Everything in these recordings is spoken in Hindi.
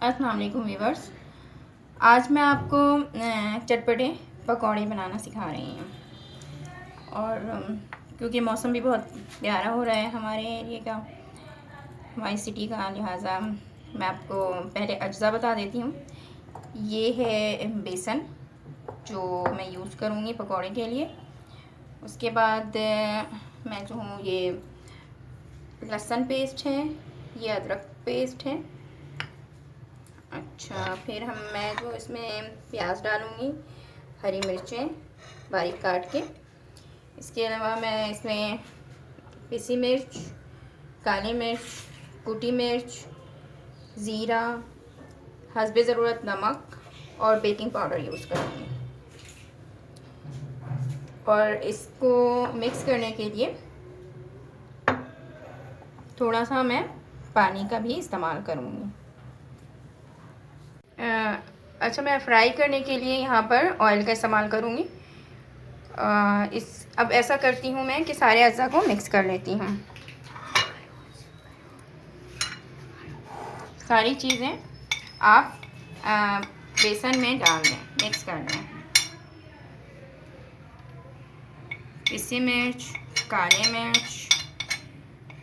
अस्सलाम वालेकुम व्यूअर्स। आज मैं आपको चटपटे पकौड़े बनाना सिखा रही हूँ। और क्योंकि मौसम भी बहुत प्यारा हो रहा है हमारे एरिए का, हमारी सिटी का, लिहाजा मैं आपको पहले अज्जा बता देती हूँ। ये है बेसन जो मैं यूज़ करूँगी पकौड़े के लिए। उसके बाद मैं जो हूँ ये लहसुन पेस्ट है, ये अदरक पेस्ट है। अच्छा, फिर मैं जो इसमें प्याज डालूँगी, हरी मिर्चें बारीक काट के। इसके अलावा मैं इसमें पिसी मिर्च, काली मिर्च, कुटी मिर्च, ज़ीरा, हस्बे ज़रूरत नमक और बेकिंग पाउडर यूज़ करूँगी। और इसको मिक्स करने के लिए थोड़ा सा मैं पानी का भी इस्तेमाल करूँगी। अच्छा, मैं फ्राई करने के लिए यहाँ पर ऑयल का इस्तेमाल करूँगी। अब ऐसा करती हूँ मैं कि सारे अज्जा को मिक्स कर लेती हूँ। सारी चीज़ें आप बेसन में डाल दें, मिक्स कर दें। पिसी मिर्च, काली मिर्च,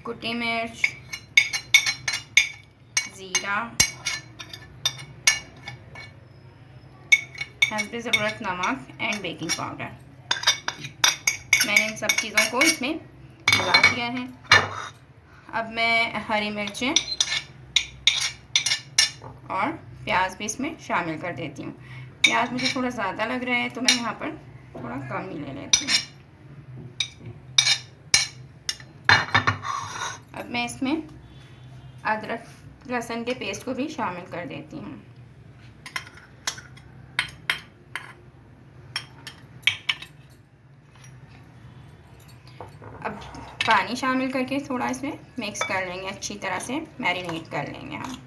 कुटी मिर्च, ज़ीरा, हस्बे ज़रूरत नमक एंड बेकिंग पाउडर। मैंने इन सब चीज़ों को इसमें मिला दिया है। अब मैं हरी मिर्चें और प्याज भी इसमें शामिल कर देती हूँ। प्याज मुझे थोड़ा ज़्यादा लग रहा है तो मैं यहाँ पर थोड़ा कम ही ले लेती हूँ। अब मैं इसमें अदरक लहसुन के पेस्ट को भी शामिल कर देती हूँ। अब पानी शामिल करके थोड़ा इसमें मिक्स कर लेंगे, अच्छी तरह से मैरिनेट कर लेंगे हम।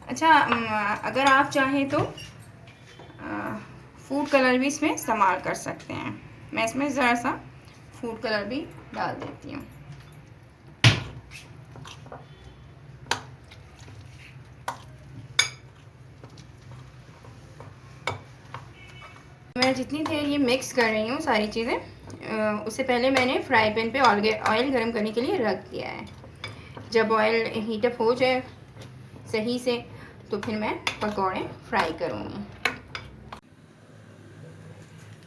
अच्छा, अगर आप चाहें तो फूड कलर भी इसमें इस्तेमाल कर सकते हैं। मैं इसमें ज़रा सा फूड कलर भी डाल देती हूँ। मैं जितनी देर ये मिक्स कर रही हूँ सारी चीज़ें, उससे पहले मैंने फ्राई पैन पे ऑयल गर्म करने के लिए रख दिया है। जब ऑयल हीटअप हो जाए सही से तो फिर मैं पकौड़े फ्राई करूँगी।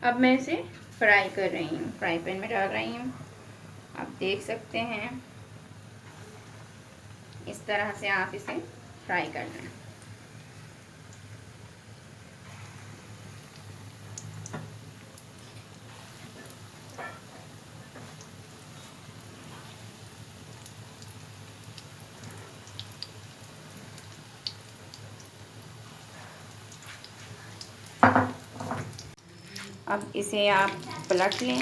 अब मैं इसे फ्राई कर रही हूँ, फ्राई पैन में डाल रही हूँ। आप देख सकते हैं इस तरह से आप इसे फ्राई कर लें। अब इसे आप पलट लें,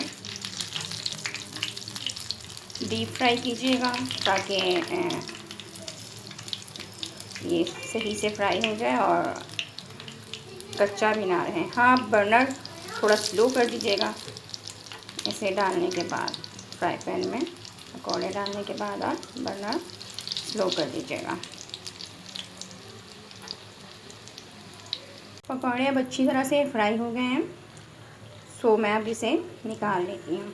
डीप फ्राई कीजिएगा ताकि ये सही से फ्राई हो जाए और कच्चा भी ना रहे। हाँ, बर्नर थोड़ा स्लो कर दीजिएगा इसे डालने के बाद। फ्राई पैन में पकौड़े डालने के बाद आप बर्नर स्लो कर दीजिएगा। पकौड़े अब अच्छी तरह से फ्राई हो गए हैं, सो मैं अब इसे निकाल लेती हूँ।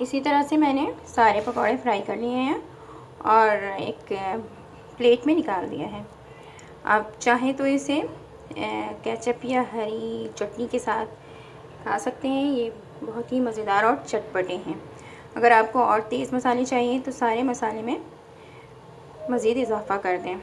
इसी तरह से मैंने सारे पकौड़े फ्राई कर लिए हैं और एक प्लेट में निकाल दिया है। आप चाहें तो इसे केचप या हरी चटनी के साथ खा सकते हैं। ये बहुत ही मज़ेदार और चटपटे हैं। अगर आपको और तेज़ मसाले चाहिए तो सारे मसाले में मज़ीद इजाफ़ा कर दें।